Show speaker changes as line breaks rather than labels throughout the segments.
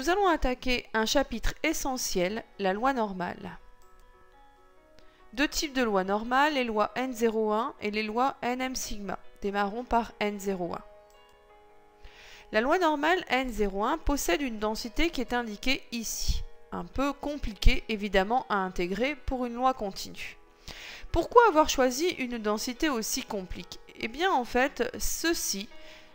Nous allons attaquer un chapitre essentiel, la loi normale. Deux types de lois normales, les lois N01 et les lois NM sigma. Démarrons par N01. La loi normale N01 possède une densité qui est indiquée ici. Un peu compliquée évidemment à intégrer pour une loi continue. Pourquoi avoir choisi une densité aussi compliquée? Eh bien en fait, ceci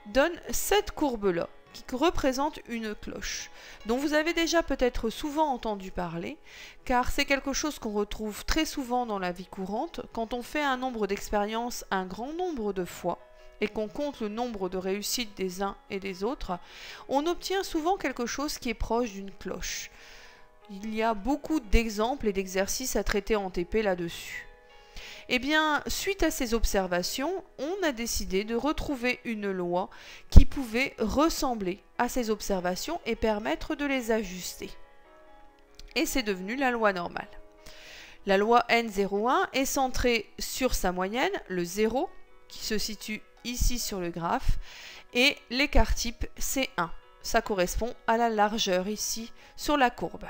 donne cette courbe-là, qui représente une cloche, dont vous avez déjà peut-être souvent entendu parler, car c'est quelque chose qu'on retrouve très souvent dans la vie courante. Quand on fait un nombre d'expériences un grand nombre de fois, et qu'on compte le nombre de réussites des uns et des autres, on obtient souvent quelque chose qui est proche d'une cloche. Il y a beaucoup d'exemples et d'exercices à traiter en TP là-dessus. Eh bien, suite à ces observations, on a décidé de retrouver une loi qui pouvait ressembler à ces observations et permettre de les ajuster. Et c'est devenu la loi normale. La loi N01 est centrée sur sa moyenne, le 0, qui se situe ici sur le graphe, et l'écart type c'est 1. Ça correspond à la largeur ici sur la courbe.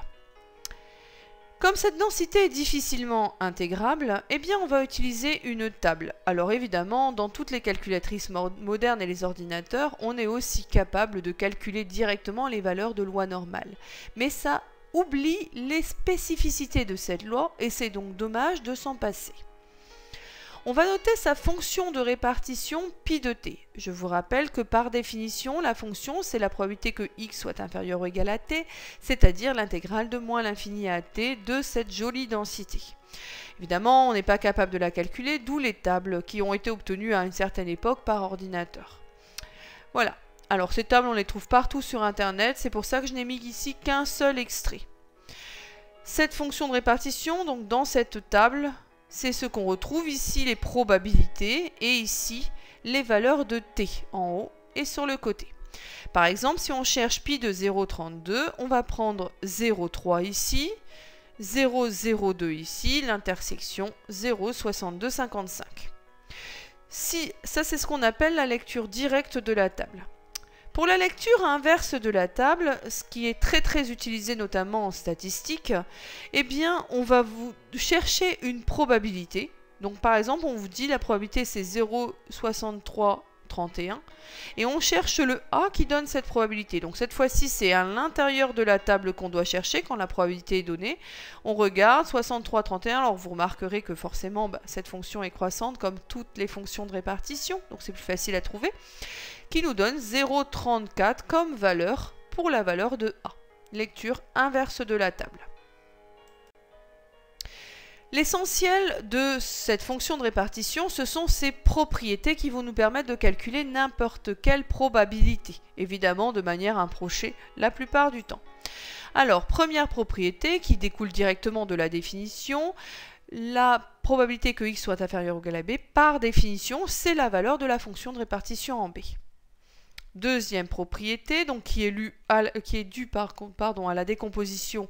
Comme cette densité est difficilement intégrable, eh bien on va utiliser une table. Alors évidemment, dans toutes les calculatrices modernes et les ordinateurs, on est aussi capable de calculer directement les valeurs de loi normale. Mais ça oublie les spécificités de cette loi et c'est donc dommage de s'en passer. On va noter sa fonction de répartition pi de t. Je vous rappelle que par définition, la fonction, c'est la probabilité que x soit inférieur ou égal à t, c'est-à-dire l'intégrale de moins l'infini à t de cette jolie densité. Évidemment, on n'est pas capable de la calculer, d'où les tables qui ont été obtenues à une certaine époque par ordinateur. Voilà. Alors ces tables, on les trouve partout sur Internet, c'est pour ça que je n'ai mis ici qu'un seul extrait. Cette fonction de répartition, donc dans cette table, c'est ce qu'on retrouve ici, les probabilités, et ici, les valeurs de t en haut et sur le côté. Par exemple, si on cherche pi de 0,32, on va prendre 0,3 ici, 0,02 ici, l'intersection 0,6255. Ça, c'est ce qu'on appelle la lecture directe de la table. Pour la lecture inverse de la table, ce qui est très utilisé notamment en statistique, eh bien on va vous chercher une probabilité. Donc par exemple, on vous dit la probabilité c'est 0,6331 et on cherche le A qui donne cette probabilité. Donc cette fois-ci, c'est à l'intérieur de la table qu'on doit chercher quand la probabilité est donnée. On regarde 6331, alors vous remarquerez que forcément cette fonction est croissante comme toutes les fonctions de répartition, donc c'est plus facile à trouver, qui nous donne 0,34 comme valeur pour la valeur de A. Lecture inverse de la table. L'essentiel de cette fonction de répartition, ce sont ses propriétés qui vont nous permettre de calculer n'importe quelle probabilité, évidemment de manière approchée la plupart du temps. Alors, première propriété qui découle directement de la définition, la probabilité que x soit inférieur ou égal à b, par définition, c'est la valeur de la fonction de répartition en b. Deuxième propriété, donc qui est due à la décomposition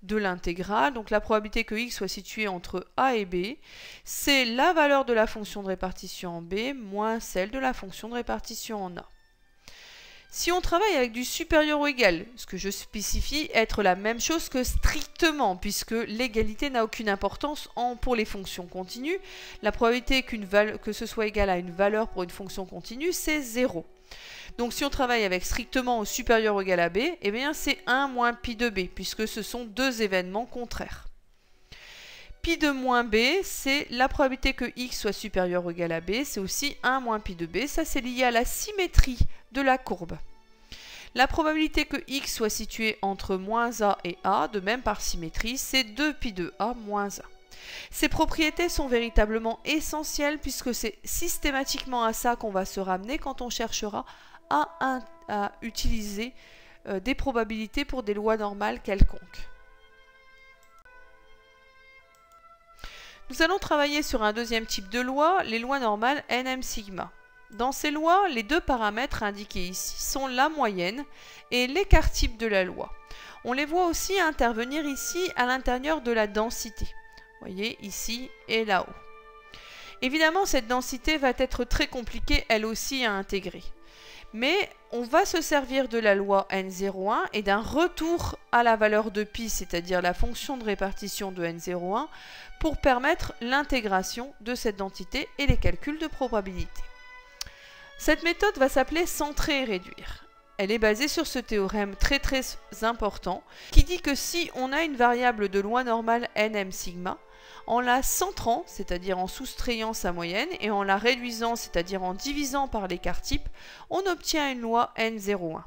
de l'intégrale, donc la probabilité que x soit situé entre a et b, c'est la valeur de la fonction de répartition en b moins celle de la fonction de répartition en a. Si on travaille avec du supérieur ou égal, ce que je spécifie être la même chose que strictement, puisque l'égalité n'a aucune importance pour les fonctions continues, la probabilité que ce soit égal à une valeur pour une fonction continue, c'est 0. Donc si on travaille avec strictement au supérieur ou égal à b, eh bien c'est 1 moins pi de b, puisque ce sont deux événements contraires. Pi de moins b, c'est la probabilité que x soit supérieur ou égal à b, c'est aussi 1 moins pi de b, ça c'est lié à la symétrie de la courbe. La probabilité que x soit situé entre moins a et a, de même par symétrie, c'est 2 pi de a moins 1. Ces propriétés sont véritablement essentielles puisque c'est systématiquement à ça qu'on va se ramener quand on cherchera à utiliser des probabilités pour des lois normales quelconques. Nous allons travailler sur un deuxième type de loi, les lois normales NM sigma. Dans ces lois, les deux paramètres indiqués ici sont la moyenne et l'écart type de la loi. On les voit aussi intervenir ici à l'intérieur de la densité. Vous voyez, ici et là-haut. Évidemment, cette densité va être très compliquée, elle aussi, à intégrer. Mais on va se servir de la loi N01 et d'un retour à la valeur de pi, c'est-à-dire la fonction de répartition de N01, pour permettre l'intégration de cette densité et les calculs de probabilité. Cette méthode va s'appeler centrer et réduire. Elle est basée sur ce théorème très important qui dit que si on a une variable de loi normale nm sigma, en la centrant, c'est-à-dire en soustrayant sa moyenne, et en la réduisant, c'est-à-dire en divisant par l'écart type, on obtient une loi N01.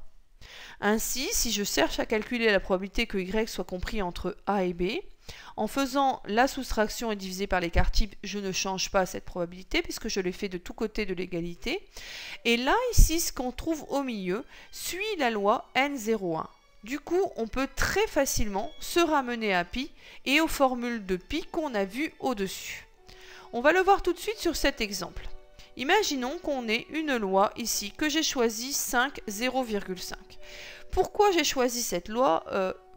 Ainsi, si je cherche à calculer la probabilité que y soit compris entre a et b, en faisant la soustraction et divisé par l'écart type, je ne change pas cette probabilité puisque je l'ai fait de tous côtés de l'égalité. Et là, ici, ce qu'on trouve au milieu suit la loi N01. Du coup, on peut très facilement se ramener à pi et aux formules de pi qu'on a vues au-dessus. On va le voir tout de suite sur cet exemple. Imaginons qu'on ait une loi ici que j'ai choisi 5, 0,5. Pourquoi j'ai choisi cette loi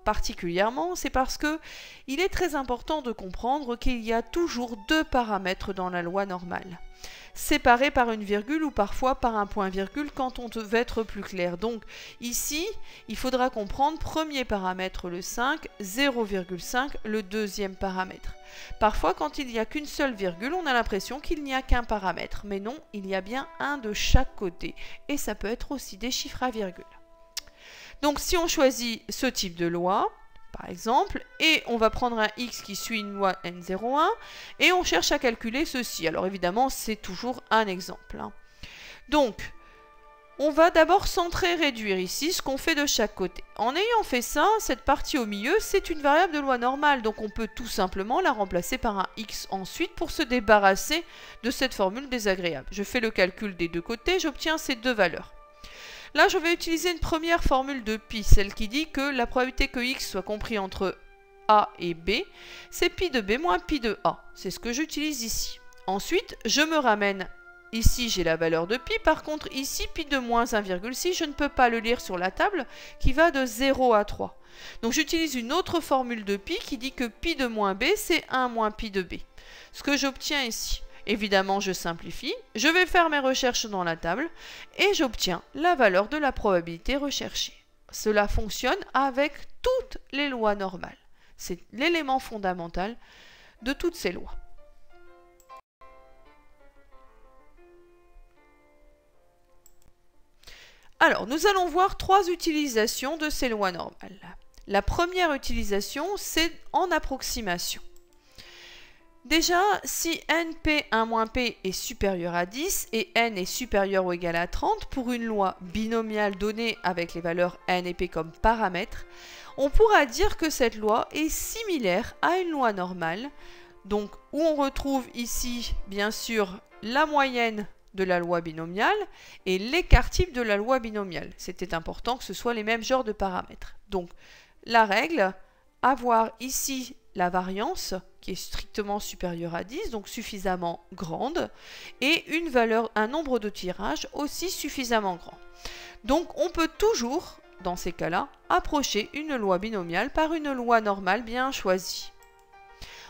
particulièrement? C'est parce que il est très important de comprendre qu'il y a toujours deux paramètres dans la loi normale, séparés par une virgule ou parfois par un point-virgule quand on veut être plus clair. Donc ici, il faudra comprendre premier paramètre le 5, 0,5 le deuxième paramètre. Parfois, quand il n'y a qu'une seule virgule, on a l'impression qu'il n'y a qu'un paramètre. Mais non, il y a bien un de chaque côté. Et ça peut être aussi des chiffres à virgule. Donc si on choisit ce type de loi, par exemple, et on va prendre un x qui suit une loi N01, et on cherche à calculer ceci. Alors évidemment, c'est toujours un exemple. Donc, on va d'abord centrer et réduire ici ce qu'on fait de chaque côté. En ayant fait ça, cette partie au milieu, c'est une variable de loi normale, donc on peut tout simplement la remplacer par un x ensuite pour se débarrasser de cette formule désagréable. Je fais le calcul des deux côtés, j'obtiens ces deux valeurs. Là, je vais utiliser une première formule de pi, celle qui dit que la probabilité que x soit compris entre a et b, c'est pi de b moins pi de a. C'est ce que j'utilise ici. Ensuite, je me ramène, ici j'ai la valeur de pi, par contre ici, pi de moins 1,6, je ne peux pas le lire sur la table, qui va de 0 à 3. Donc j'utilise une autre formule de pi qui dit que pi de moins b, c'est 1 moins pi de b. Ce que j'obtiens ici. Évidemment, je simplifie, je vais faire mes recherches dans la table et j'obtiens la valeur de la probabilité recherchée. Cela fonctionne avec toutes les lois normales. C'est l'élément fondamental de toutes ces lois. Alors, nous allons voir trois utilisations de ces lois normales. La première utilisation, c'est en approximation. Déjà, si np1-p est supérieur à 10 et n est supérieur ou égal à 30 pour une loi binomiale donnée avec les valeurs n et p comme paramètres, on pourra dire que cette loi est similaire à une loi normale, donc où on retrouve ici, bien sûr, la moyenne de la loi binomiale et l'écart type de la loi binomiale. C'était important que ce soit les mêmes genres de paramètres. Donc, la règle, avoir ici la variance qui est strictement supérieure à 10, donc suffisamment grande, et une valeur, un nombre de tirages aussi suffisamment grand. Donc on peut toujours, dans ces cas-là, approcher une loi binomiale par une loi normale bien choisie.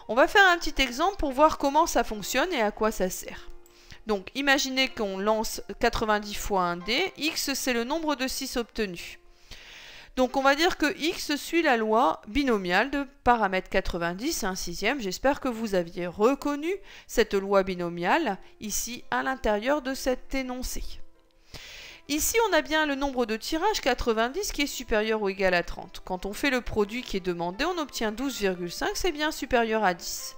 On va faire un petit exemple pour voir comment ça fonctionne et à quoi ça sert. Donc imaginez qu'on lance 90 fois un dé, x c'est le nombre de 6 obtenus. Donc on va dire que x suit la loi binomiale de paramètre 90, un sixième. J'espère que vous aviez reconnu cette loi binomiale ici à l'intérieur de cet énoncé. Ici on a bien le nombre de tirages 90 qui est supérieur ou égal à 30. Quand on fait le produit qui est demandé, on obtient 12,5, c'est bien supérieur à 10.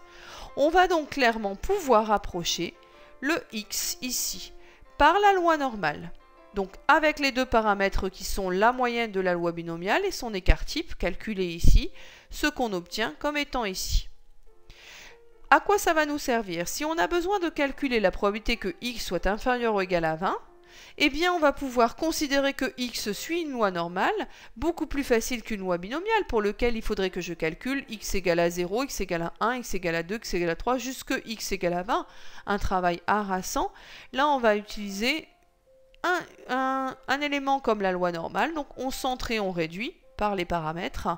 On va donc clairement pouvoir approcher le x ici par la loi normale. Donc avec les deux paramètres qui sont la moyenne de la loi binomiale et son écart type, calculé ici, ce qu'on obtient comme étant ici. À quoi ça va nous servir? Si on a besoin de calculer la probabilité que x soit inférieur ou égal à 20, eh bien on va pouvoir considérer que x suit une loi normale, beaucoup plus facile qu'une loi binomiale pour laquelle il faudrait que je calcule x égale à 0, x égale à 1, x égale à 2, x égale à 3, jusque x égale à 20, un travail harassant. Là on va utiliser un élément comme la loi normale, donc on centre et on réduit par les paramètres,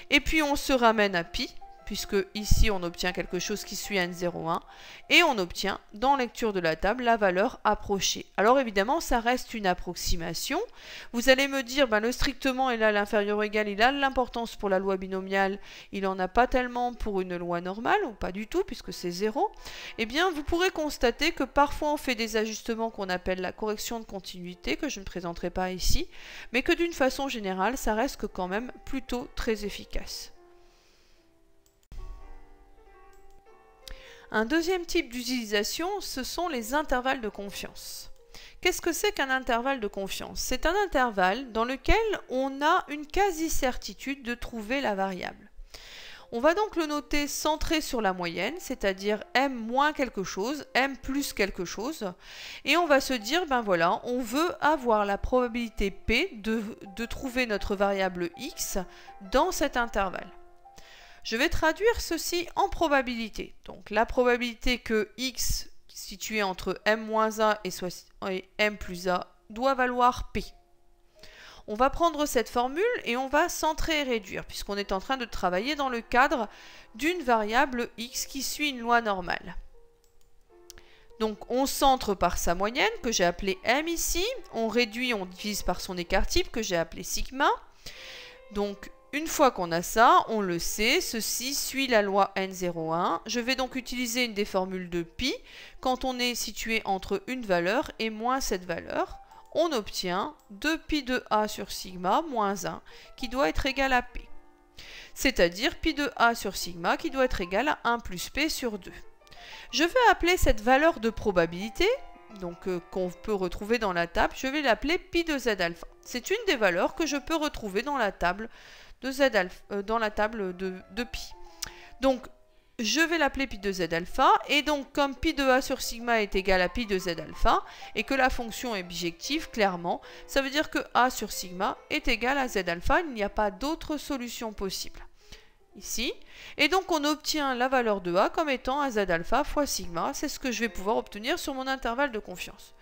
et puis on se ramène à pi puisque ici on obtient quelque chose qui suit n01, et on obtient dans lecture de la table la valeur approchée. Alors évidemment ça reste une approximation. Vous allez me dire ben, le strictement est là, l'inférieur ou égal, il a de l'importance pour la loi binomiale, il n'en a pas tellement pour une loi normale, ou pas du tout puisque c'est 0. Eh bien vous pourrez constater que parfois on fait des ajustements qu'on appelle la correction de continuité, que je ne présenterai pas ici, mais que d'une façon générale ça reste quand même plutôt très efficace. Un deuxième type d'utilisation, ce sont les intervalles de confiance. Qu'est-ce que c'est qu'un intervalle de confiance? C'est un intervalle dans lequel on a une quasi-certitude de trouver la variable. On va donc le noter centré sur la moyenne, c'est-à-dire m moins quelque chose, m plus quelque chose, et on va se dire, ben voilà, on veut avoir la probabilité p de trouver notre variable x dans cet intervalle. Je vais traduire ceci en probabilité. Donc la probabilité que x situé entre m-a et m plus a doit valoir p. On va prendre cette formule et on va centrer et réduire, puisqu'on est en train de travailler dans le cadre d'une variable x qui suit une loi normale. Donc on centre par sa moyenne, que j'ai appelée m ici, on réduit, on divise par son écart type, que j'ai appelé sigma. Donc une fois qu'on a ça, on le sait, ceci suit la loi n01. Je vais donc utiliser une des formules de pi. Quand on est situé entre une valeur et moins cette valeur, on obtient 2pi de a sur sigma moins 1 qui doit être égal à p. C'est-à-dire pi de a sur sigma qui doit être égal à 1 plus p sur 2. Je vais appeler cette valeur de probabilité, donc qu'on peut retrouver dans la table, je vais l'appeler pi de z alpha. C'est une des valeurs que je peux retrouver dans la table de z alpha, dans la table de pi. Donc je vais l'appeler pi de z alpha, et donc comme pi de a sur sigma est égal à pi de z alpha, et que la fonction est bijective, clairement, ça veut dire que a sur sigma est égal à z alpha, il n'y a pas d'autre solution possible. Ici, et donc on obtient la valeur de a comme étant à z alpha fois sigma, c'est ce que je vais pouvoir obtenir sur mon intervalle de confiance.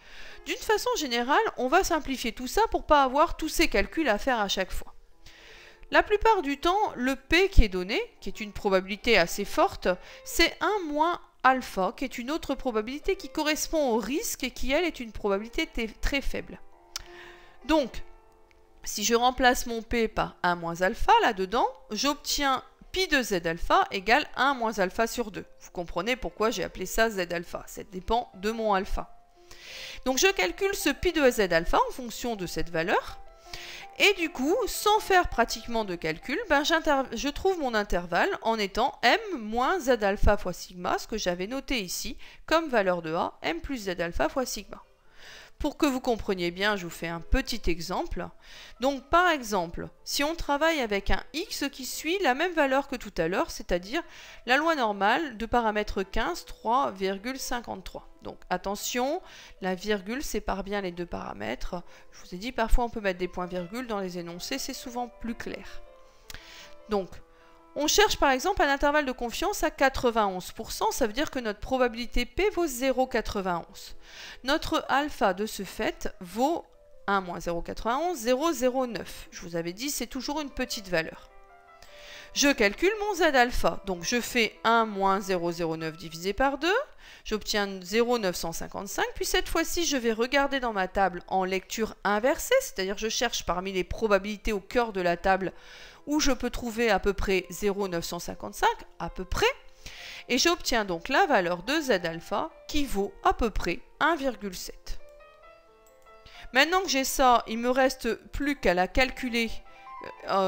D'une façon générale, on va simplifier tout ça pour ne pas avoir tous ces calculs à faire à chaque fois. La plupart du temps, le P qui est donné, qui est une probabilité assez forte, c'est 1 moins alpha, qui est une autre probabilité qui correspond au risque et qui, elle, est une probabilité très faible. Donc, si je remplace mon P par 1 moins alpha, là-dedans, j'obtiens pi de z alpha égale 1 moins alpha sur 2. Vous comprenez pourquoi j'ai appelé ça z alpha, ça dépend de mon alpha. Donc je calcule ce pi de z alpha en fonction de cette valeur. Et du coup, sans faire pratiquement de calcul, ben je trouve mon intervalle en étant m moins z alpha fois sigma, ce que j'avais noté ici, comme valeur de a, m plus z alpha fois sigma. Pour que vous compreniez bien, je vous fais un petit exemple. Donc par exemple, si on travaille avec un x qui suit la même valeur que tout à l'heure, c'est-à-dire la loi normale de paramètre 15, 3,53. Donc attention, la virgule sépare bien les deux paramètres. Je vous ai dit, parfois on peut mettre des points-virgules dans les énoncés, c'est souvent plus clair. Donc, on cherche par exemple un intervalle de confiance à 91%, ça veut dire que notre probabilité P vaut 0,91. Notre alpha de ce fait vaut 1 moins 0,91, 0,09. Je vous avais dit, c'est toujours une petite valeur. Je calcule mon z alpha, donc je fais 1 moins 0,09 divisé par 2, j'obtiens 0,955, puis cette fois-ci je vais regarder dans ma table en lecture inversée, c'est-à-dire je cherche parmi les probabilités au cœur de la table où je peux trouver à peu près 0,955, à peu près, et j'obtiens donc la valeur de z alpha qui vaut à peu près 1,7. Maintenant que j'ai ça, il me reste plus qu'à la calculer,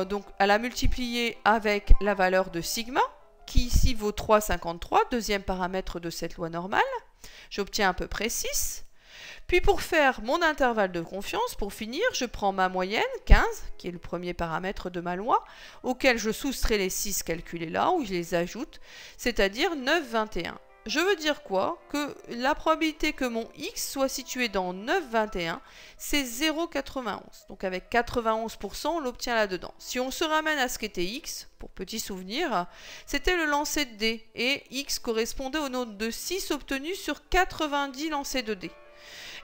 donc à la multiplier avec la valeur de sigma, qui ici vaut 3,53, deuxième paramètre de cette loi normale. J'obtiens à peu près 6. Puis pour faire mon intervalle de confiance, pour finir, je prends ma moyenne, 15, qui est le premier paramètre de ma loi, auquel je soustrais les 6 calculés là, où je les ajoute, c'est-à-dire 9,21. Je veux dire quoi? Que la probabilité que mon x soit situé dans 9,21, c'est 0,91. Donc avec 91%, on l'obtient là-dedans. Si on se ramène à ce qu'était x, pour petit souvenir, c'était le lancer de dés. Et x correspondait au nombre de 6 obtenus sur 90 lancers de dés.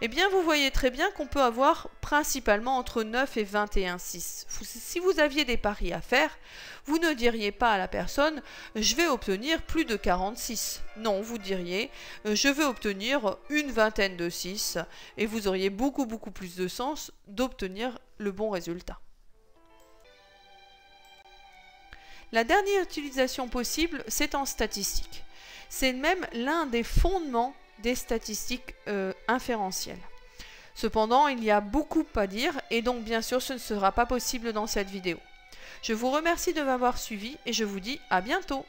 Eh bien, vous voyez très bien qu'on peut avoir principalement entre 9 et 21,6. Si vous aviez des paris à faire, vous ne diriez pas à la personne « je vais obtenir plus de 46 ». Non, vous diriez « je vais obtenir une vingtaine de 6 » et vous auriez beaucoup plus de sens d'obtenir le bon résultat. La dernière utilisation possible, c'est en statistique. C'est même l'un des fondements des statistiques inférentielles. Cependant, il y a beaucoup à dire et donc bien sûr ce ne sera pas possible dans cette vidéo. Je vous remercie de m'avoir suivi et je vous dis à bientôt.